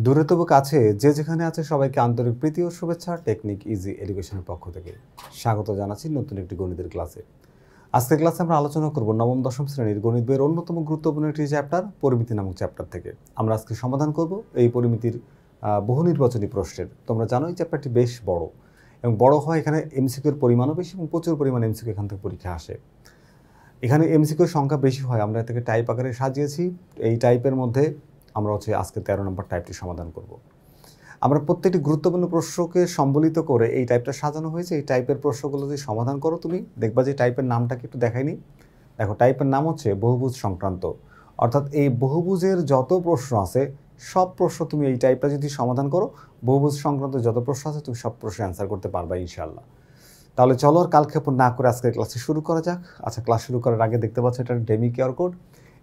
দূরে তবু কাছে যে যেখানে আছে সবাইকে আন্তরিক প্রীতি ও শুভেচ্ছা টেকনিক ইজি এডুকেশনের পক্ষ থেকে স্বাগত জানাচ্ছি নতুন একটি গণিতের ক্লাসে। আজকের ক্লাসে আমরা আলোচনা করব নবম দশম শ্রেণীর গণিত বইয়ের অন্যতম গুরুত্বপূর্ণ একটি চ্যাপ্টার পরিমিতি নামক চ্যাপ্টার থেকে। আমরা আজকে সমাধান করব এই পরিমিতির বহু নির্বাচনী প্রশ্নের। তোমরা জানো এই চ্যাপ্টারটি বেশ বড় এবং বড় হয় এখানে এমসিকিউর পরিমাণও বেশি এবং প্রচুর পরিমাণ এমসিকিউ এখান থেকে পরীক্ষা আসে। এখানে এমসিকিউর সংখ্যা বেশি হয়, আমরা এটাকে টাইপ আকারে সাজিয়েছি। এই টাইপের মধ্যে আমরা আজকে 13 নম্বর টাইপটি সমাধান করব। আমরা প্রত্যেকটি গুরুত্বপূর্ণ প্রশ্নকে সম্বলিত করে এই টাইপটা সাজানো হয়েছে। এই টাইপের প্রশ্নগুলো যদি সমাধান করো তুমি দেখবা যে টাইপের নামটাকে একটু দেখাইনি। দেখো টাইপের নাম হচ্ছে বহুভুজ সংক্রান্ত, অর্থাৎ এই বহুভুজের যত প্রশ্ন আছে সব প্রশ্ন তুমি এই টাইপটা যদি সমাধান করো, বহুভুজ সংক্রান্ত যত প্রশ্ন আছে তুমি সব প্রশ্ন অ্যান্সার করতে পারবা ইনশাআল্লাহ। তাহলে চলো আর কালক্ষেপণ না করে আজকের ক্লাসে শুরু করা যাক। আচ্ছা, ক্লাস শুরু করার আগে দেখতে পাচ্ছ এটা ডেমি কিউআর কোড।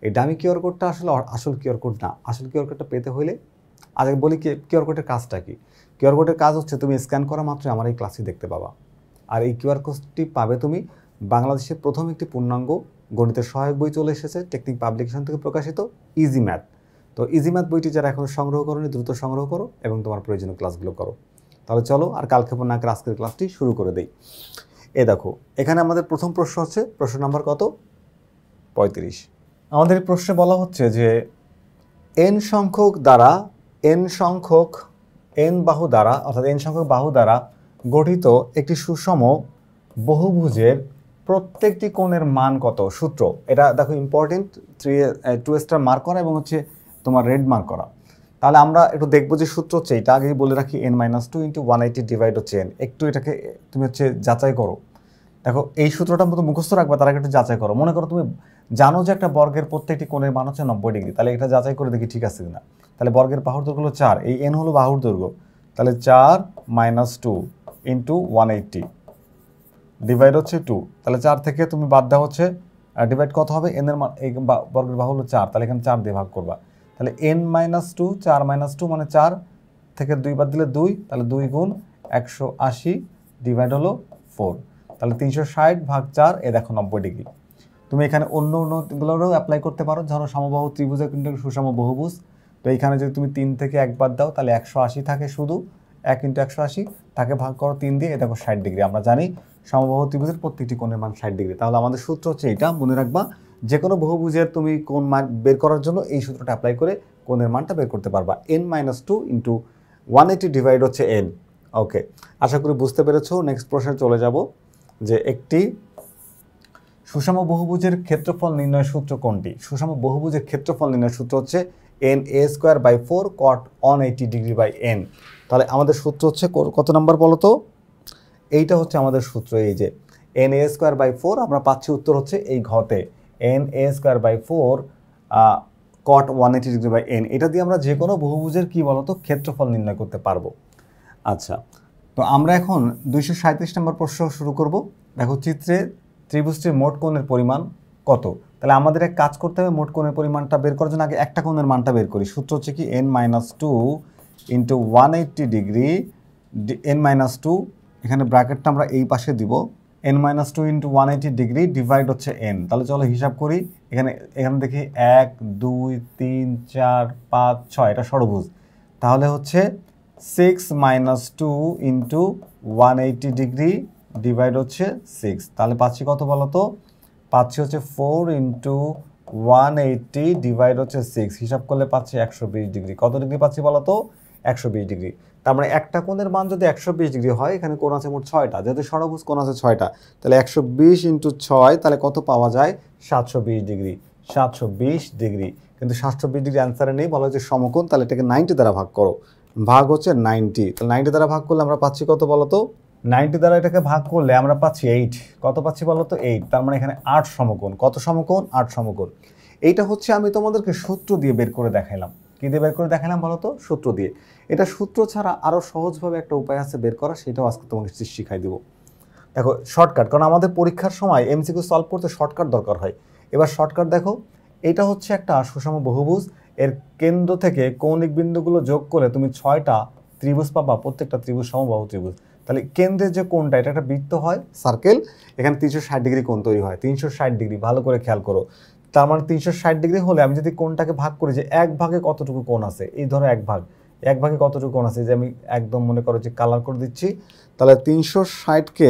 এই ডামি কিউআর কোডটা আসলে আসল কিউআর কোড না। আসল কিউআর কোডটা পেতে হলে আগে বলি কিউআর কোডের কাজটা কি। কিউআর কোডের কাজ হচ্ছে তুমি স্ক্যান করা মাত্রই আমার এই ক্লাসই দেখতে পাবা। আর এই কিউআর কোডটি পাবে তুমি বাংলাদেশের প্রথম একটি পূর্ণাঙ্গ গণিতের সহায়ক বই চলে এসেছে টেকনিক পাবলিকেশন থেকে প্রকাশিত, ইজি ম্যাথ। তো ইজি ম্যাথ বইটি যারা এখনো সংগ্রহ করোনি দ্রুত সংগ্রহ করো এবং তোমার প্রয়োজনীয় ক্লাসগুলো করো। তাহলে চলো আর কালক্ষেপণ না করে আজকের ক্লাসটি শুরু করে দেই। দেখো এখানে আমাদের প্রথম প্রশ্ন হচ্ছে প্রশ্ন নাম্বার কত? 35। আমাদের এই প্রশ্নে বলা হচ্ছে যে n সংখ্যক বাহু দ্বারা গঠিত একটি সুষম বহুভুজের প্রত্যেকটি কোণের মান কত? সূত্র এটা দেখো ইম্পর্টেন্ট, 2 স্টার মার্ক করা এবং তোমার রেড মার্ক করা। তাহলে আমরা একটু দেখবো যে সূত্র হচ্ছে এটা আগেই বলে রাখি, n-2 × 180 ডিভাইড হচ্ছে n। একটু এটাকে তুমি যাচাই করো। দেখো এই সূত্রটা মতো মুখস্থ রাখবা, তার আগে একটু যাচাই করো। মনে করো তুমি জানো যে একটা বর্গের প্রত্যেকটি কোণের মান হচ্ছে 90 ডিগ্রি, তাহলে এটা যাচাই করে দেখি ঠিক আছে কিনা। তাহলে বর্গের বাহুর দৈর্ঘ্য হলো 4, এই n হলো বাহুর দৈর্ঘ্য, তাহলে 4 - 2 × 180 ডিভাইড হচ্ছে 2। তাহলে 4 থেকে তুমি বাদ দেওয়া হচ্ছে ডিভাইড কত হবে? n এর মান, এই বর্গের বাহু হলো 4, তাহলে এখানে 4 দিয়ে ভাগ করবা। তাহলে n-2, 4 - 2 মানে 4 থেকে 2 বাদ দিলে 2, তাহলে 2 × 180 ডিভাইড হলো 4। তাহলে 360 ভাগ 4, এ দেখো 90 ডিগ্রি। তুমি এখানে অন্যগুলোরও অ্যাপ্লাই করতে পারো। ধরো সমবাহু ত্রিভুজের কিন্তু সুষম বহুভুজ, তো এইখানে যদি তুমি 3 থেকে 1 বাদ দাও তাহলে 180 থাকে, শুধু 1 × 180 তাকে ভাগ করো 3 দিয়ে, এ দেখো 60 ডিগ্রি। আমরা জানি সমবাহু ত্রিভুজের প্রত্যেকটি কোণের মান 60 ডিগ্রি। তাহলে আমাদের সূত্র হচ্ছে এটা, মনে রাখবা যে কোনো বহুভুজের তুমি কোণ মান বের করার জন্য এই সূত্রটা অ্যাপ্লাই করে কোণের মানটা বের করতে পারবা। n-2 × 180 ডিভাইড হচ্ছে n। ওকে, আশা করি বুঝতে পেরেছো। নেক্সট প্রশ্নে চলে যাব যে একটি সুষম বহুভুজের ক্ষেত্রফল নির্ণয়ের সূত্র কোনটি? সুষম বহুভুজের ক্ষেত্রফল নির্ণয়ের সূত্র হচ্ছে n²/4 cot 180 degree by n। তাহলে আমাদের সূত্র হচ্ছে কত নাম্বার বলো তো? এইটা হচ্ছে আমাদের সূত্র, এই যে n²/4 আমরা পাচ্ছি উত্তর হচ্ছে এই ঘতে n²/4 cot 180 degree by n। এটা দিয়ে আমরা যে কোনো বহুভুজের কি বলতো ক্ষেত্রফল নির্ণয় করতে পারবো। আচ্ছা, তো আমরা এখন 237 নম্বর প্রশ্ন শুরু করব। দেখো চিত্রে ত্রিভুজটির মোট কোণের পরিমাণ কত? তাহলে আমাদের এক কাজ করতে হবে, মোট কোণের পরিমাণটা বের করার জন্য আগে একটা কোণের মানটা বের করি। সূত্র হচ্ছে কি n-2 × 180 ডিগ্রি, n-2 এখানে ব্র্যাকেটটা আমরা এই পাশে দিব, n-2 × 180 ডিগ্রি ডিভাইড হচ্ছে n। তাহলে চলো হিসাব করি। এখানে দেখি 1 2 3 4 5 6, এটা ষড়ভুজ, তাহলে হচ্ছে 6 - 2 × 180 ডিগ্রি ডিভাইড হচ্ছে 6। তাহলে পাচ্ছি কত বলো তো? পাচ্ছি হচ্ছে 4 × 180 ডিভাইড হচ্ছে 6। হিসাব করলে পাচ্ছি 120 ডিগ্রি। কত ডিগ্রি পাচ্ছি বলো তো? 120 ডিগ্রি। তার মানে একটা কোণের মান যদি 120 ডিগ্রি হয়, এখানে কোণ আছে মোট 6টা, যেহেতু ষড়ভুজ কোণ আছে 6টা, তাহলে 120 × 6, তাহলে কত পাওয়া যায়? 720 ডিগ্রি। 720 ডিগ্রি, কিন্তু 720 ডিগ্রি অ্যান্সারে নেই, বলা হচ্ছে সমকোণ। তাহলে এটাকে 90 দ্বারা ভাগ করো, ভাগ হচ্ছে 90। তাহলে 90 দ্বারা ভাগ করলে আমরা পাচ্ছি কত বলো তো? 90 দ্বারা এটাকে ভাগ করলে আমরা পাচ্ছি 8। কত পাচ্ছি বলো তো? 8। তার মানে এখানে 8 সমকোণ। কত সমকোণ? 8 সমকোণ। এইটা হচ্ছে আমি তোমাদেরকে সূত্র দিয়ে বের করে দেখাইলাম। কি দিয়ে বের করে দেখাইলাম বলো তো? সূত্র দিয়ে। এটা সূত্র ছাড়া আরও সহজভাবে একটা উপায় আছে বের করা, সেটাও আজকে তোমাকে শিখাই দিব। দেখো শর্টকাট, কারণ আমাদের পরীক্ষার সময় এমসিকিউ সলভ করতে শর্টকাট দরকার হয়। এবার শর্টকাট দেখো, এটা হচ্ছে একটা সুষম বহুভুজ, এর কেন্দ্র থেকে কৌণিক বিন্দুগুলো যোগ করে তুমি 6টা ত্রিভুজ পাবা, প্রত্যেকটা ত্রিভুজ সমবাহু ত্রিভুজ। তাহলে কেন্দ্রের যে কোণটা, এটা একটা বৃত্ত হয়, সার্কেল, এখানে 360 ডিগ্রি কোণ তৈরি হয়। 360 ডিগ্রি, ভালো করে খেয়াল করো। তার মানে 360 ডিগ্রি হলে আমি যদি কোণটাকে ভাগ করি যে এক ভাগে কতটুকু কোণ আছে, এই ধরো এক ভাগ, এক ভাগে কতটুকু কোণ আছে, যে আমি একদম মনে করো যে কালার করে দিচ্ছি, তাহলে 360কে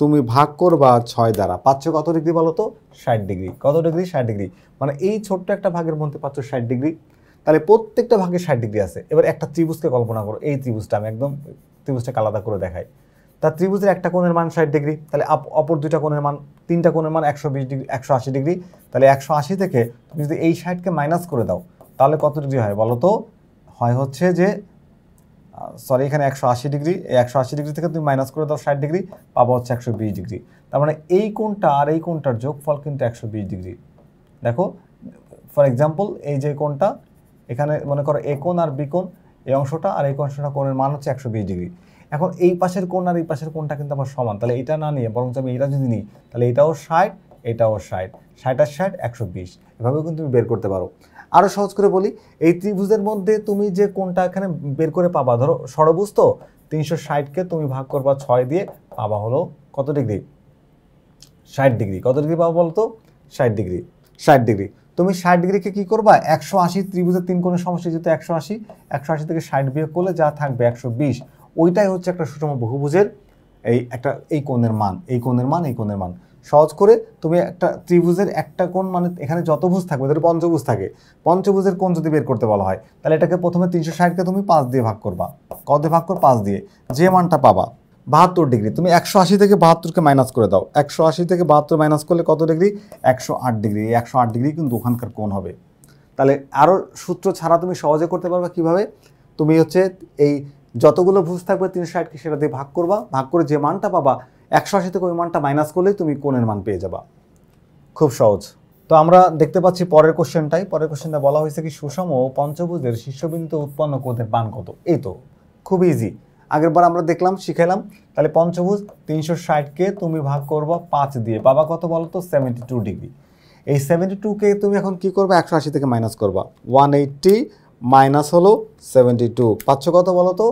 তুমি ভাগ করবা 6 দ্বারা, পাচ্ছ কত ডিগ্রি বলো তো? 60 ডিগ্রি। কত ডিগ্রি? 60 ডিগ্রি। মানে এই ছোট্ট একটা ভাগের মধ্যে পাচ্ছ 60 ডিগ্রি। তাহলে প্রত্যেকটা ভাগে 60 ডিগ্রি আছে। এবার একটা ত্রিভুজকে কল্পনা করো, এই ত্রিভুজটা আমি একদম ত্রিভুজটাকে আলাদা করে দেখাই। তার ত্রিভুজের একটা কোণের মান 60 ডিগ্রি, তাহলে অপর দুইটা কোণের মান, তিনটা কোণের মান 120 ডিগ্রি, 180 ডিগ্রি। তাহলে 180 থেকে তুমি যদি এই 60কে মাইনাস করে দাও তাহলে কত ডিগ্রি হয় বলো তো? হয় হচ্ছে যে সরি, এখানে 180 ডিগ্রি, এই 180 ডিগ্রি থেকে তুমি মাইনাস করে দাও 60 ডিগ্রি, পাবো হচ্ছে 120 ডিগ্রি। তার মানে এই কোণটা আর এই কোণটার যোগফল কিন্তু 120 ডিগ্রি। দেখো ফর এক্সাম্পল, এই যে কোণটা এখানে মনে করো এ কোণ আর বি কোণ, এই অংশটা আর এই অংশটা কোণের মান হচ্ছে 120 ডিগ্রি। এখন এই পাশের কোণ আর এই পাশের কোণটা কিন্তু আমার সমান, তাহলে এটা না নিয়ে বরং আমি এটা যদি নিই তাহলে এটাও 60, এটাও 60, 60 আর 60 120, এভাবেও কিন্তু তুমি বের করতে পারো। আরও সহজ করে বলি, এই ত্রিভুজের মধ্যে তুমি যে কোণটা এখানে বের করে পাবা, ধরো ষড়ভুজ তো, 360কে তুমি ভাগ করবা 6 দিয়ে, পাবা হলো কত ডিগ্রি? 60 ডিগ্রি। কত ডিগ্রি পাবো বলতো? 60 ডিগ্রি। 60 ডিগ্রি। তুমি 60 ডিগ্রিকে কি করবা? 180, ত্রিভুজের তিন কোণের সমষ্টি যেহেতু 180, 180 থেকে 60 বিয়োগ করলে যা থাকবে 120, ওইটাই হচ্ছে একটা সুষম বহুভুজের এই কোণের মান, এই কোণের মান, এই কোণের মান। সহজ করে তুমি একটা ত্রিভুজের একটা কোণ, মানে এখানে যত ভুজ থাকবে, ধরো পঞ্চভুজ থাকে, পঞ্চভুজের কোণ যদি বের করতে বলা হয় তাহলে এটাকে প্রথমে 360কে তুমি 5 দিয়ে ভাগ করবা। কত দিয়ে ভাগ কর? 5 দিয়ে। যে মানটা পাবা 72 ডিগ্রি, তুমি 180 থেকে 72কে মাইনাস করে দাও, 180 থেকে 72 মাইনাস করলে কত ডিগ্রি? 108 ডিগ্রি। এই 108 ডিগ্রি কিন্তু ওখানকার কোণ হবে। তাহলে আরও সূত্র ছাড়া তুমি সহজে করতে পারবে কিভাবে? তুমি হচ্ছে এই যতগুলো ভুজ থাকবে 360কে সেটা দিয়ে ভাগ করবা, ভাগ করে যে মানটা পাবা 180 থেকে ওই মানটা মাইনাস করলেই তুমি কোণের মান পেয়ে যাবা। খুব সহজ। তো আমরা দেখতে পাচ্ছি পরের কোশ্চেনটাই, পরের কোশ্চেনটা বলা হয়েছে কি, সুষম পঞ্চভুজের শীর্ষবিন্দুতে উৎপন্ন কোণের মান কত? এই তো খুব ইজি, আগের বার আমরা দেখলাম, শিখাইলাম। তাহলে পঞ্চভুজ 360কে তুমি ভাগ করবা 5 দিয়ে, পাবা কত বলো তো? 72 ডিগ্রি। এই 72কে তুমি এখন কি করবে? 180 থেকে মাইনাস করবা, 180 মাইনাস হলো 72, পাচ্ছ কত বলো তো?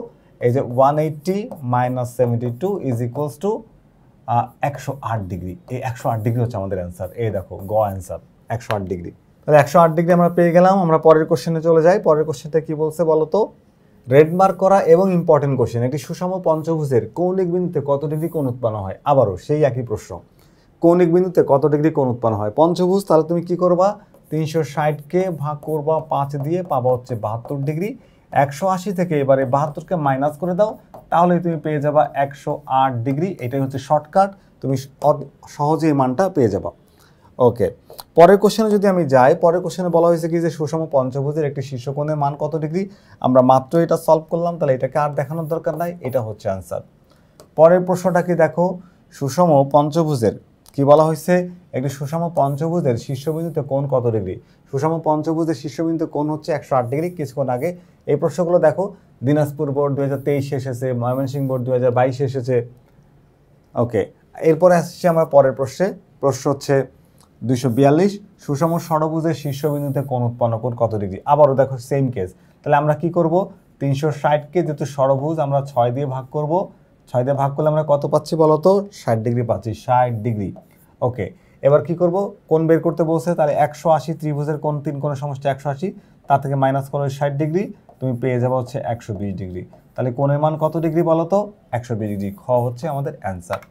এই যে 180 minus 72 is equals to 108 degree. এই 108 ডিগ্রি হচ্ছে আমাদের অ্যান্সার। এই দেখো গ অ্যান্সার 108 ডিগ্রি। তাহলে 108 ডিগ্রি আমরা পেয়ে গেলাম। আমরা পরের কোশ্চেনে চলে যাই। পরের কোশ্চেনটা কি বলছে বলো তো? রেড মার্ক করা এবং ইম্পর্টেন্ট কোশ্চেন, একটি সুষম পঞ্চভুজের কৌণিক বিন্দুতে কত ডিগ্রি কোণ উৎপন্ন হয়? আবারও সেই একই প্রশ্ন, কৌণিক বিন্দুতে কত ডিগ্রি কোণ উৎপন্ন হয়? পঞ্চভুজ, তাহলে তুমি কি করবা? 360কে ভাগ করবা 5 দিয়ে, পাবা হচ্ছে 72 ডিগ্রি। 180 থেকে এবারে 72কে মাইনাস করে দাও, তাহলে তুমি পেয়ে যাবা 108 ডিগ্রি। এটাই হচ্ছে শর্টকাট, তুমি সহজে এই মানটা পেয়ে যাবা। ওকে, পরের কোশ্চেনে যদি আমি যাই, পরের কোশ্চেনে বলা হয়েছে কি যে সুষম পঞ্চভুজের একটি শীর্ষকোণের মান কত ডিগ্রি? আমরা মাত্র এটা সলভ করলাম, তাহলে এটাকে আর দেখানোর দরকার নাই, এটা হচ্ছে অ্যান্সার। পরের প্রশ্নটা কি দেখো, সুষম পঞ্চভুজের কি বলা হয়েছে? একটি সুষম পঞ্চভুজের শীর্ষবিন্দুতে কোণ কত ডিগ্রি? সুষম পঞ্চভুজের শীর্ষবিন্দুতে কোণ হচ্ছে 108 ডিগ্রি। কিছুক্ষণ আগে এই প্রশ্নগুলো দেখো, দিনাজপুর বোর্ড 2023 এসেছে, ময়মনসিংহ বোর্ড 2022 এসেছে। ওকে, এরপরে আসছি আমরা পরের প্রশ্নে। প্রশ্ন হচ্ছে 242, সুষম ষড়ভুজের শীর্ষবিন্দুতে কোণ উৎপন্ন কোণ কত ডিগ্রি? আবারও দেখো সেম কেস। তাহলে আমরা কি করব? 360কে যেহেতু ষড়ভুজ, আমরা 6 দিয়ে ভাগ করব। 6 দিয়ে ভাগ করলে আমরা কত পাচ্ছি বলো তো? 60 ডিগ্রি পাচ্ছি, 60 ডিগ্রি। ওকে, এবার কি করব? কোণ বের করতে বলছে, তাহলে 180, ত্রিভুজের কোণ তিন কোণের সমষ্টি 180, তার থেকে মাইনাস করো 60 ডিগ্রি, তুমি পেয়ে যাবে হচ্ছে 120 ডিগ্রি। তাহলে কোণের মান কত ডিগ্রি বলো তো? 120 ডিগ্রি। খ হচ্ছে আমাদের অ্যান্সার।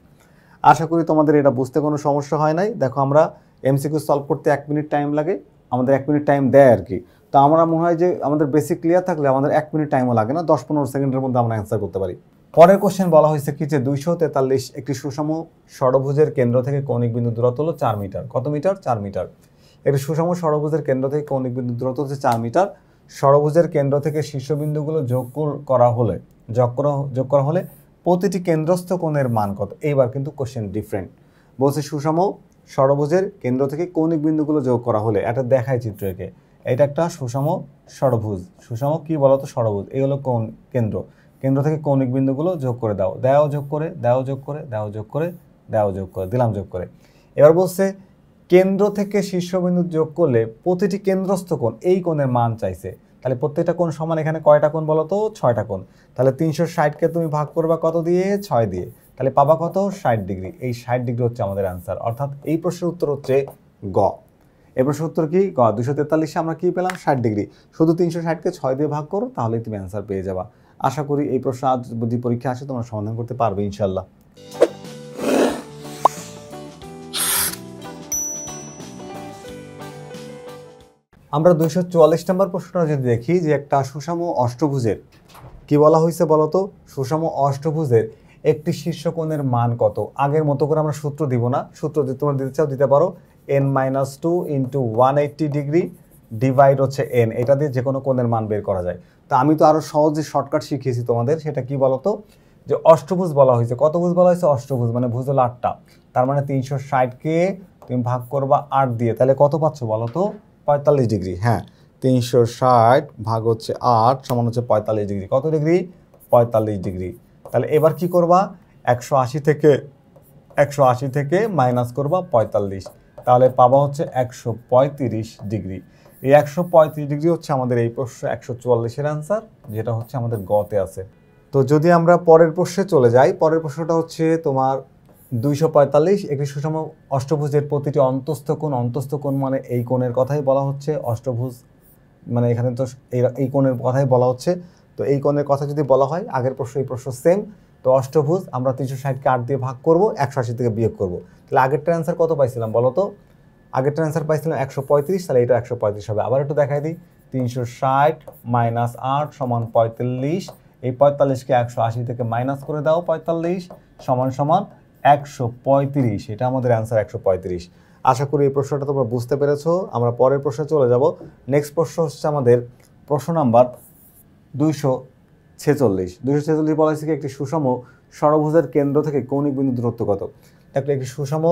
আশা করি তোমাদের এটা বুঝতে কোনো সমস্যা হয় নাই। দেখো আমরা এমসিকিউ সলভ করতে 1 মিনিট টাইম লাগে, আমাদের 1 মিনিট টাইম দেয় আর কি। তো আমরা মনে হয় যে আমাদের বেসিক ক্লিয়ার থাকলে আমাদের 1 মিনিট টাইমও লাগে না, 10-15 সেকেন্ডের মধ্যে আমরা অ্যান্সার করতে পারি। পরের কোশ্চেন বলা হয়েছে কি যে 243 একটি সুষম ষড়ভুজের কেন্দ্র থেকে কৌণিক বিন্দু দূরত্ব হলো 4 মিটার। কত মিটার? 4 মিটার। একটি সুষম ষড়ভুজের কেন্দ্র থেকে কৌণিক বিন্দু দূরত্ব হচ্ছে 4 মিটার। ষড়ভুজের কেন্দ্র থেকে শীর্ষবিন্দুগুলো যোগ করা হলে প্রতিটি কেন্দ্রস্থ কোণের মান কত? এইবার কিন্তু কোশ্চেন ডিফারেন্ট। বলছে সুষম ষড়ভুজের কেন্দ্র থেকে কৌণিক বিন্দুগুলো যোগ করা হলে, এটা দেখায় চিত্র এঁকে, এটা একটা সুষম ষড়ভুজ। সুষম কি বলতো? ষড়ভুজ। এই হলো কোণ কেন্দ্র, কেন্দ্র থেকে কৌণিক বিন্দুগুলো যোগ করে দাও, দেও যোগ করে, দেও যোগ করে, দেও যোগ করে, দেও যোগ করে, দিলাম যোগ করে। এবার বলছে কেন্দ্র থেকে শীর্ষবিন্দু যোগ করলে প্রতিটি কেন্দ্রস্থ কোণ, এই কোণের মান চাইছে। তাহলে প্রত্যেকটা কোণ সমান, এখানে কয়টা কোণ বলো তো? 6টা কোণ। তাহলে 360কে তুমি ভাগ করবা কত দিয়ে? 6 দিয়ে, তাহলে পাবা কত? 60 ডিগ্রি। এই 60 ডিগ্রি হচ্ছে আমাদের অ্যান্সার, অর্থাৎ এই প্রশ্নের উত্তর হচ্ছে গ। এবার উত্তর কি 243 আমরা কি পেলাম 60 ডিগ্রি। শুধু 360কে 6 দিয়ে ভাগ করো তাহলে তুমি অ্যান্সার পেয়ে যাবা। আশা করি এই প্রশ্ন আজ যদি পরীক্ষা আসে তোমরা সমাধান করতে পারবে ইনশাল্লাহ। আমরা 244 নম্বর প্রশ্নটা যদি দেখি যে একটা সুষম অষ্টভুজের কি বলা হয়েছে বলতো, সুষম অষ্টভুজের একটি শীর্ষকোণের মান কত। আগের মতো করে আমরা সূত্র দিব না, সূত্র যদি তোমরা দিতে চাও দিতে পারো, n-2 ইন্টু 180 ডিগ্রি ডিভাইড হচ্ছে n, এটা দিয়ে যে কোনো কোণের মান বের করা যায়। তো আমি তো আরও সহজে শর্টকাট শিখিয়েছি তোমাদের, সেটা কি বলতো, যে অষ্টভুজ বলা হয়েছে। কত ভুজ বলা হয়েছে? অষ্টভুজ, মানে ভুজ হলো 8টা, তার মানে 360কে তুমি ভাগ করবা 8 দিয়ে, তাহলে কত পাচ্ছ বলো তো? 45 ডিগ্রি। হ্যাঁ, 360 ভাগ হচ্ছে 8 সমান হচ্ছে 45 ডিগ্রি। কত ডিগ্রি? 45 ডিগ্রি। তাহলে এবার কি করবা? 180 থেকে মাইনাস করবা 45, তাহলে পাবা হচ্ছে 135 ডিগ্রি। এই 135 ডিগ্রি হচ্ছে আমাদের এই প্রশ্ন 144-এর অ্যান্সার, যেটা হচ্ছে আমাদের গতে আছে। তো যদি আমরা পরের প্রশ্নে চলে যাই, পরের প্রশ্নটা হচ্ছে তোমার 245, একটি সুষম অষ্টভুজের প্রতিটি অন্তস্থ কোণ মানে এই কোণের কথাই বলা হচ্ছে। অষ্টভুজ মানে এখানে তো এই কোণের কথাই বলা হচ্ছে। তো এই কোণের কথা যদি বলা হয়, আগের প্রশ্ন এই প্রশ্ন সেম। তো অষ্টভুজ আমরা 360কে 8 দিয়ে ভাগ করব, 180 থেকে বিয়োগ করব। তাহলে আগেরটার অ্যান্সার কত পাইছিলাম বলো তো? আগেরটার অ্যান্সার পাইছিলাম 135, তাহলে এটা 135 হবে। আবার একটু দেখাই দিই, 360 মাইনাস 8 সমান 45। এই 45কে 180 থেকে মাইনাস করে দাও 45 সমান 135। এটা আমাদের অ্যান্সার 135। আশা করি এই প্রশ্নটা তোমরা বুঝতে পেরেছো। আমরা পরের প্রশ্নে চলে যাব। নেক্সট প্রশ্ন হচ্ছে আমাদের প্রশ্ন নাম্বার 246 বলা হয়েছে কি একটি সুষম ষড়ভুজের কেন্দ্র থেকে কৌণিক বিন্দু দূরত্ব কত। দেখো, একটি সুষম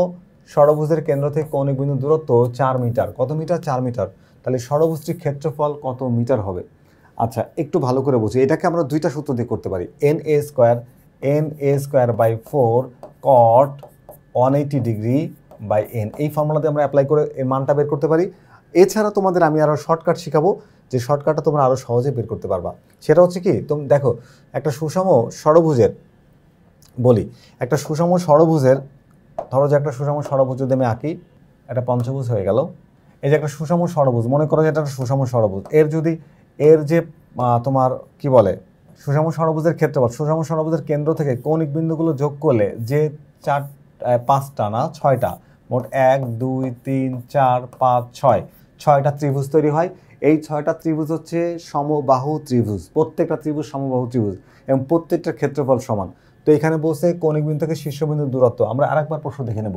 ষড়ভুজের কেন্দ্র থেকে কৌণিক বিন্দু দূরত্ব 4 মিটার। কত মিটার? 4 মিটার। তাহলে ষড়ভুজটির ক্ষেত্রফল কত মিটার হবে? আচ্ছা, একটু ভালো করে বুঝি। এটাকে আমরা দুইটা সূত্র দিয়ে করতে পারি। na² cot 180 degree by n, এই ফর্মুলা দিয়ে আমরা অ্যাপ্লাই করে এর মানটা বের করতে পারি। এছাড়া তোমাদের আমি আরও শর্টকাট শেখাবো, যে শর্টকাটটা তোমরা আরও সহজে বের করতে পারবা। সেটা হচ্ছে কি, তুমি দেখো একটা সুষম ষড়ভুজের বলি, একটা সুষম ষড়ভুজের, ধরো যে একটা সুষম ষড়ভুজ যদি আমি আঁকি, একটা পঞ্চভুজ হয়ে গেল। এই যে একটা সুষম ষড়ভুজ, মনে করো যে এটা একটা সুষম ষড়ভুজ, এর যে তোমার কি বলে সুষম ষড়ভুজের ক্ষেত্রফল, সুষম ষড়ভুজের কেন্দ্র থেকে কৌণিক বিন্দুগুলো যোগ করলে যে 5টা না 6টা, মোট 1 2 3 4 5 6টা ত্রিভুজ তৈরি হয়। এই 6টা ত্রিভুজ হচ্ছে সমবাহু ত্রিভুজ, প্রত্যেকটা ত্রিভুজ সমবাহু ত্রিভুজ এবং প্রত্যেকটার ক্ষেত্রফল সমান। তো এখানে বলছে কৌণিক বিন্দু থেকে শীর্ষবিন্দুর দূরত্ব। আমরা আরেকবার প্রশ্ন দেখে নেব,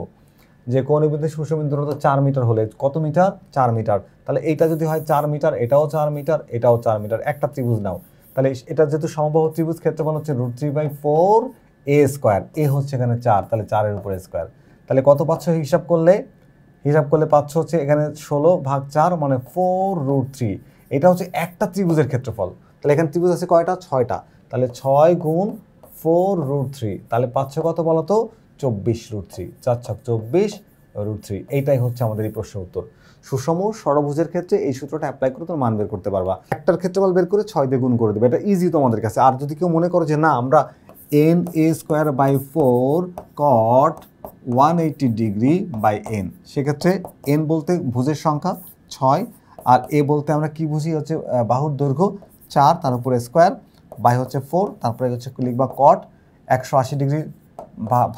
যে কৌণিক বিন্দু থেকে শীর্ষবিন্দুর দূরত্ব 4 মিটার হলে কত মিটার? 4 মিটার। তাহলে এইটা যদি হয় 4 মিটার, এটাও 4 মিটার, এটাও 4 মিটার, একটা ত্রিভুজ নাও। তাহলে এটা যেহেতু সমবাহু ত্রিভুজ, ক্ষেত্রফল হচ্ছে √3/4 a²। এ হচ্ছে এখানে 4, তাহলে 4 এর উপর স্কোয়ার। তাহলে কত পাচ্ছ হিসাব করলে পাচ্ছ হচ্ছে এখানে 16/4 মানে 4√3। এটা হচ্ছে একটা ত্রিভুজের ক্ষেত্রফল। তাহলে এখানে ত্রিভুজ আছে কয়টা? 6টা। তাহলে 6 গুণ 4√3, তাহলে পাচ্ছ কত বলো তো? 24√3। 4 ছক 24√3। এইটাই হচ্ছে আমাদের এই প্রশ্নের উত্তর। সুষম ষড়ভুজের ক্ষেত্রে এই সূত্রটা অ্যাপ্লাই করে তুমি মান বের করতে পারবা। একটার ক্ষেত্রফল বের করে 6 দিয়ে গুণ করে দেবে, এটা ইজি তোমাদের কাছে। আর যদি কেউ মনে করো যে না, আমরা na² cot 180 degree by n, সেক্ষেত্রে n বলতে ভুজের সংখ্যা 6, আর a বলতে আমরা কি বুঝি, হচ্ছে বাহুর দৈর্ঘ্য 4, তার উপরে স্কোয়ার, বাই হচ্ছে 4, তারপরে হচ্ছে লিখবা cot 180 ডিগ্রি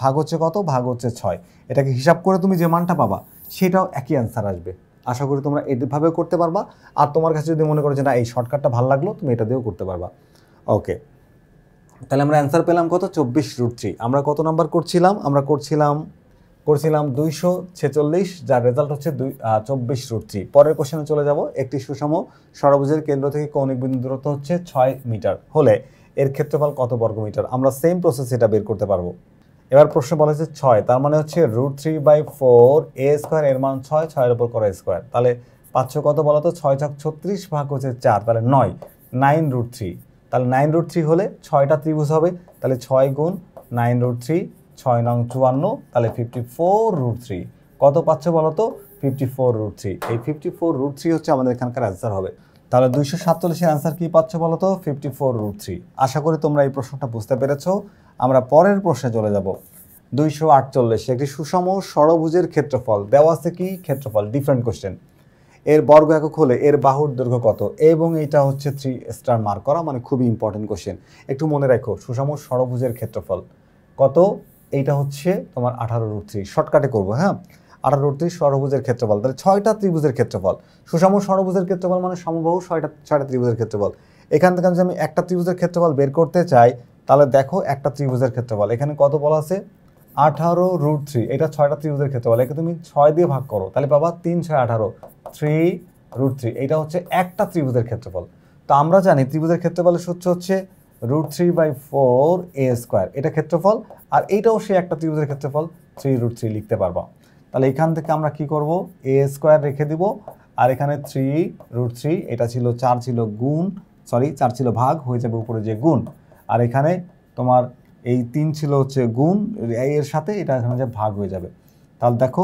ভাগ হচ্ছে কত? ভাগ হচ্ছে 6। এটাকে হিসাব করে তুমি যে মানটা পাবা সেটাও একই অ্যান্সার আসবে। আশা করি তোমরা এইভাবেও করতে পারবা। আর তোমার কাছে যদি মনে করো যে না এই শর্টকাটটা ভালো লাগলো, তুমি এটা দিয়েও করতে পারবা। ওকে, তাহলে আমরা অ্যান্সার পেলাম কত? 24√3। আমরা কত নাম্বার করছিলাম? আমরা করছিলাম 246, যার রেজাল্ট হচ্ছে 24√3। পরের কোশ্চেনে চলে যাব। একটি সুষম ষড়ভুজের কেন্দ্র থেকে কৌণিক বিন্দু দূরত্ব হচ্ছে 6 মিটার হলে এর ক্ষেত্রফল কত বর্গমিটার? আমরা সেম প্রসেস এটা বের করতে পারবো। এবার প্রশ্ন বলা হচ্ছে 6, তার মানে হচ্ছে √3/4 a², এর মান 6, 6 এর উপর করা স্কোয়ার। তাহলে পাচ্ছ কত বলো তো? 6 ছক 36 ভাগ হচ্ছে 4, তাহলে 9√3। তাহলে 9√3 হলে 6টা ত্রিভুজ হবে, তাহলে 6 গুণ 9√3, 6 নং 54, তাহলে 54√3। কত পাচ্ছ বলো তো? 54√3। এই 54√3 হচ্ছে আমাদের এখানকার অ্যান্সার হবে। তাহলে 247-এর অ্যান্সার কি পাচ্ছ বলো তো? 54√3। আশা করি তোমরা এই প্রশ্নটা বুঝতে পেরেছো। আমরা পরের প্রশ্নে চলে যাব। 248, একটি সুষম ষড়ভুজের ক্ষেত্রফল দেওয়া আছে কি? ক্ষেত্রফল, ডিফারেন্ট কোশ্চেন। এর বর্গ একক হলে এর বাহুর দৈর্ঘ্য কত, এবং এটা হচ্ছে 3 স্টার মার্ক করা, মানে খুবই ইম্পর্টেন্ট কোশ্চেন। একটু মনে রাখো, সুষম ষড়ভুজের ক্ষেত্রফল কত, এইটা হচ্ছে তোমার 18√3। শর্টকাটে করবো, হ্যাঁ, 18√3 ষড়ভুজের ক্ষেত্রফল, তাহলে 6টা ত্রিভুজের ক্ষেত্রফল। সুষম ষড়ভুজের ক্ষেত্রফল মানে সমবাহু 6টা ত্রিভুজের ক্ষেত্রফল। এখান থেকে যদি আমি একটা ত্রিভুজের ক্ষেত্রফল বের করতে চাই, তাহলে দেখো একটা ত্রিভুজের ক্ষেত্রফল এখানে কত বলা আছে, 18√3। এটা 6টা ত্রিভুজের ক্ষেত্রফল, একে তুমি 6 দিয়ে ভাগ করো, তাহলে পাবা 3 6 18, 3√3। এটা হচ্ছে একটা ত্রিভুজের ক্ষেত্রফল। তো আমরা জানি ত্রিভুজের ক্ষেত্রফলের সূত্র হচ্ছে √3/4a²। এটা ক্ষেত্রফল, আর এইটাও সে একটা ত্রিভুজের ক্ষেত্রফল, 3√3 লিখতে পারবা। তাহলে এখান থেকে আমরা কি করব, a² রেখে দিব, আর এখানে 3√3, এটা ছিল 4 ছিল গুণ, 4 ছিল ভাগ, হয়ে যাবে উপরে যে গুণ, আর এখানে তোমার এই 3 ছিল হচ্ছে গুণ, এর সাথে এটা এখানে যে ভাগ হয়ে যাবে। তাহলে দেখো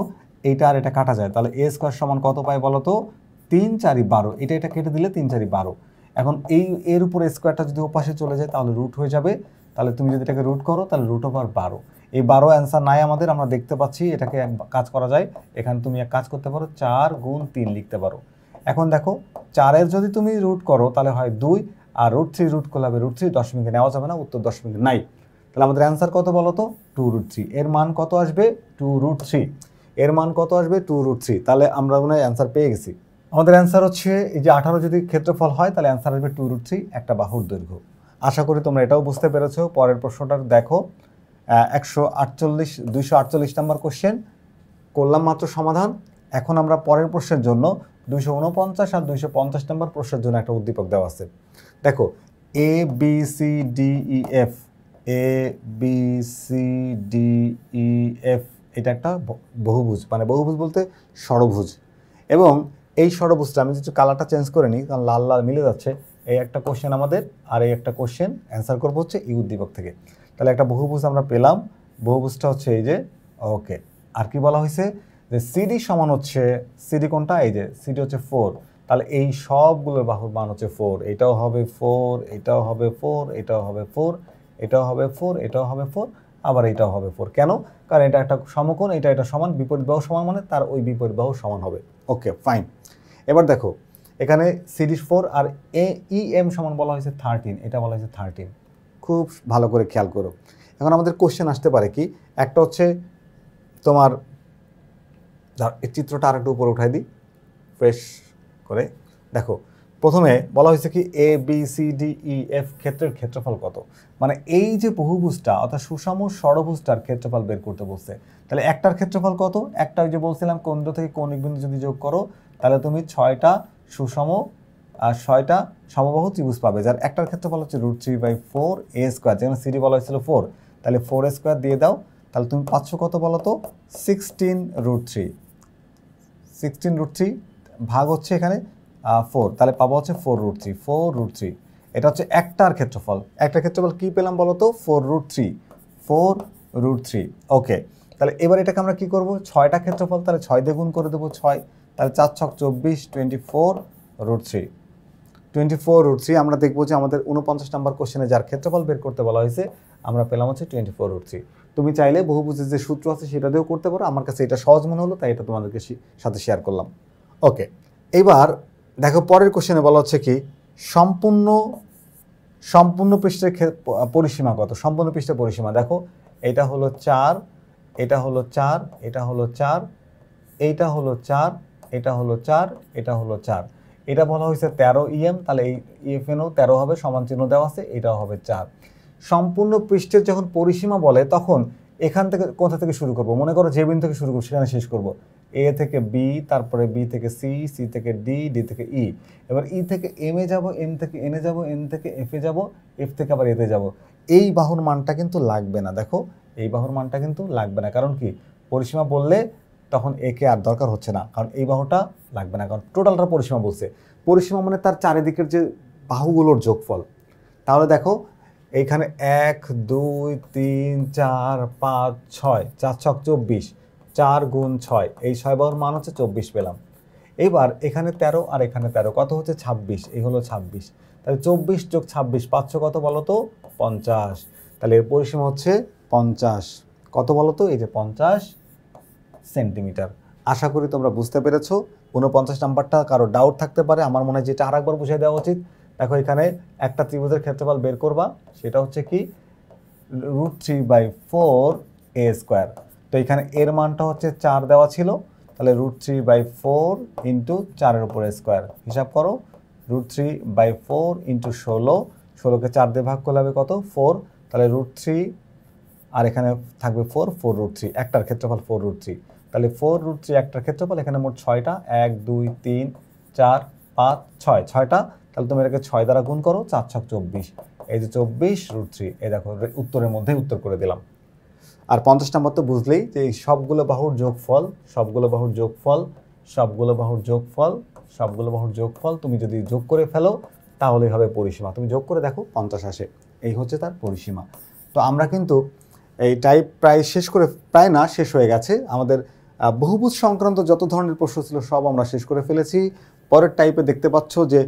এইটা আর এটা কাটা যায়, তাহলে a² সমান কত পাই বলো তো, 3 4 12। এটা কেটে দিলে 3 4 12। এখন এর উপরে স্কোয়ারটা যদি ওপাশে চলে যায় তাহলে রুট হয়ে যাবে। তাহলে তুমি যদি এটাকে রুট করো তাহলে √12। এই 12 অ্যান্সার নাই আমাদের, আমরা দেখতে পাচ্ছি। এটাকে কাজ করা যায়, এখানে তুমি এক কাজ করতে পারো, 4 গুণ 3 লিখতে পারো। এখন দেখো 4-এর যদি তুমি রুট করো তাহলে হয় 2, আর √3 রুট করলে হবে √3, দশমিকে নেওয়া যাবে না, উত্তর দশমিকে নাই। তাহলে আমাদের অ্যান্সার কত বলো তো, 2√3। এর মান কত আসবে, 2√3। এর মান কত আসবে, 2√3। তাহলে আমরা মনে হয় অ্যান্সার পেয়ে গেছি। আমাদের অ্যান্সার হচ্ছে এই যে 18 যদি ক্ষেত্রফল হয় তাহলে অ্যান্সার আসবে 2√3, একটা বাহুর দৈর্ঘ্য। আশা করি তোমরা এটাও বুঝতে পেরেছো। পরের প্রশ্নটা দেখো, 248 নম্বর কোশ্চেন করলাম মাত্র সমাধান। এখন আমরা পরের প্রশ্নের জন্য 249 আর 250 নম্বর প্রশ্নের জন্য একটা উদ্দীপক দেওয়া আছে। দেখো ABCDEF, ABCDEF, এটা একটা বহুভুজ, মানে বহুভুজ বলতে ষড়ভুজ, এবং এই ষড়ভুজটা আমি যদি কালারটা চেঞ্জ করে নিই, কারণ লাল লাল মিলে যাচ্ছে। এই একটা কোশ্চেন আমাদের, আর এই একটা কোশ্চেন অ্যান্সার করবো হচ্ছে এই উদ্দীপক থেকে। তাহলে একটা বহুভুজ আমরা পেলাম, বহুভুজটা হচ্ছে এই যে, ওকে। আর কি বলা হয়েছে, যে সিডি সমান হচ্ছে, সিডি কোনটা, এই যে সিডি হচ্ছে 4। তাহলে এই সবগুলোর বাহুর মান হচ্ছে 4। এটাও হবে 4, এটাও হবে 4, এটাও হবে 4, এটাও হবে 4, এটাও হবে 4, আবার এটাও হবে 4। কেন, কারণ এটা একটা সমকোণ, এটা সমান, বিপরীত বাহু সমান মানে তার ওই বিপরীত বাহু সমান হবে। Okay fine. এবার দেখো এখানে সিডি 4 আর EM সমান বলা হয়েছে 13, এটা বলা হয়েছে 13। খুব ভালো করে খেয়াল করো। এখন আমাদের কোশ্চেন আসতে পারে কি, একটা হচ্ছে তোমার, এই চিত্রটা আরেকটু উপরে উঠাই দিই ফ্রেশ করে। দেখো প্রথমে বলা হয়েছে কি ABCDEF ক্ষেত্রের ক্ষেত্রফল কত, মানে এই যে বহুভুজটা অর্থাৎ সুষম ষড়ভুজটার ক্ষেত্রফল বের করতে বলছে। তাহলে একটার ক্ষেত্রফল কত, একটা ওই যে বলছিলাম কেন্দ্র থেকে কৌণিক বিন্দু যদি যোগ করো তাহলে তুমি 6টা সুষম আর 6টা সমবাহু ত্রিভুজ পাবে, যার একটার ক্ষেত্রফল হচ্ছে √3/4a², যেখানে সিডি বলা হয়েছিল 4, তাহলে 4a² দিয়ে দাও। তাহলে তুমি পাচ্ছ কত বলো তো, 16√3। 16√3 ভাগ হচ্ছে এখানে 4, তাহলে পাবো হচ্ছে 4√3। 4√3 এটা হচ্ছে একটার ক্ষেত্রফল। একটা ক্ষেত্রফল কি পেলাম বলো তো, 4√3। 4√3 ওকে। তাহলে এবার এটাকে আমরা কি করব, 6টা ক্ষেত্রফল, তাহলে 6 দিয়ে গুণ করে দেবো 6, তাহলে 4 ছক 24, 24√3। 24√3 আমরা দেখবো যে আমাদের 49 নম্বর কোশ্চেনে যার ক্ষেত্রফল বের করতে বলা হয়েছে আমরা পেলাম হচ্ছে 24√3। তুমি চাইলে বহুভুজের যে সূত্র আছে সেটা দিয়েও করতে পারো, আমার কাছে এটা সহজ মনে হলো তাই এটা তোমাদেরকে সাথে শেয়ার করলাম। ওকে, এবার দেখো পরের কোশ্চেনে বলা হচ্ছে কি, সম্পূর্ণ পৃষ্ঠের পরিসীমা কত। সম্পূর্ণ পৃষ্ঠের পরিসীমা দেখো, এটা হলো 4, এটা হলো 4, এটা হলো 4, এইটা হলো 4, এটা হলো 4, এটা হলো 4। এটা বলা হয়েছে 13 EM, তাহলে এই EFNও 13 হবে, সমান চিহ্ন দেওয়া আছে, এটাও হবে 4। সম্পূর্ণ পৃষ্ঠের যখন পরিসীমা বলে তখন এখান থেকে কোথা থেকে শুরু করব, মনে করো যে বিন্দু থেকে শুরু করবো সেখানে শেষ করব। A থেকে B, তারপরে B থেকে C, C থেকে D, D থেকে E, এবার E থেকে M এ যাব, M থেকে N এ যাব, N থেকে F এ যাব, F থেকে আবার এতে যাব। এই বাহুর মানটা কিন্তু লাগবে না, দেখো এই বাহুর মানটা কিন্তু লাগবে না, কারণ কি পরিসীমা বললে তখন একে আর দরকার হচ্ছে না, কারণ এই বাহুটা লাগবে না, কারণ টোটালটা পরিসীমা বলছে। পরিসীমা মানে তার চারিদিকের যে বাহুগুলোর যোগফল। তাহলে দেখো এইখানে 1 2 3 4 5 6, 4 ছক 24, 4 গুণ 6, এই 6 বাহুর মান হচ্ছে 24 পেলাম। এবার এখানে 13 আর এখানে 13, কত হচ্ছে 26, এই হলো 26। তাহলে 24 যোগ 26 পাচ্ছ কত বলো তো, 50। তাহলে এর পরিসীমা হচ্ছে 50, কত বলো তো, এই যে 50 সেন্টিমিটার। আশা করি তোমরা বুঝতে পেরেছো। 49 নাম্বারটা কারো ডাউট থাকতে পারে, আমার মনে হয় যেটা আরেকবার বুঝিয়ে দেওয়া উচিত। দেখো এখানে একটা ত্রিভুজের ক্ষেত্রফল বের করবা, সেটা হচ্ছে কি √3/4 a²। তো এখানে এর মানটা হচ্ছে 4 দেওয়া ছিল, তাহলে √3/4 ইন্টু 4-এর উপর স্কোয়ার। হিসাব করো, √3/4 ইন্টু 16, 16কে 4 দিয়ে ভাগ করলে হবে কত? 4। তাহলে √3 আর এখানে থাকবে 4, 4√3, একটার ক্ষেত্রফল 4√3। তাহলে 4√3 একটার ক্ষেত্রফল, এখানে মোট 6টা, 1 2 3 4 5 6, 6টা। তাহলে তুমি এটাকে 6 দ্বারা গুণ করো, 4 6 24, এই যে 24√3। এই দেখো উত্তরের মধ্যে উত্তর করে দিলাম। আর 50 নম্বর তো বুঝলেই যে এই সবগুলো বাহুর যোগফল, সবগুলো বাহুর যোগফল, সবগুলো বাহুর যোগফল, সবগুলো বাহুর যোগফল তুমি যদি যোগ করে ফেলো তাহলেই হবে পরিসীমা। তুমি যোগ করে দেখো 50 আসে, এই হচ্ছে তার পরিসীমা। তো আমরা কিন্তু এই টাইপ প্রায় শেষ করে, প্রায় না, শেষ হয়ে গেছে আমাদের বহুভুজ সংক্রান্ত যত ধরনের প্রশ্ন ছিল সব আমরা শেষ করে ফেলেছি। পরের টাইপে দেখতে পাচ্ছ যে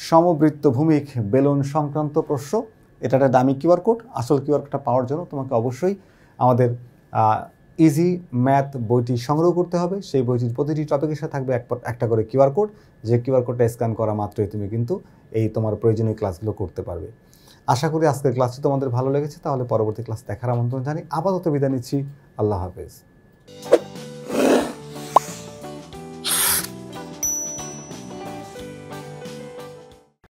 সমবৃত্ত ভূমিক বেলুন সংক্রান্ত প্রশ্ন। এটা একটা দামি কিউআর কোড। আসল কিউআর কোডটা পাওয়ার জন্য তোমাকে অবশ্যই আমাদের ইজি ম্যাথ বইটি সংগ্রহ করতে হবে। সেই বইটির প্রতিটি টপিকের সাথে থাকবে একটা করে কিউআর কোড, যে কিউআর কোডটা স্ক্যান করা মাত্রই তুমি কিন্তু এই তোমার প্রয়োজনীয় ক্লাসগুলো করতে পারবে। আশা করি আজকের ক্লাসটি তোমাদের ভালো লেগেছে। তাহলে পরবর্তী ক্লাস দেখার আমন্ত্রণ জানি। আপাতত বিদায় নিচ্ছি। আল্লাহ হাফেজ।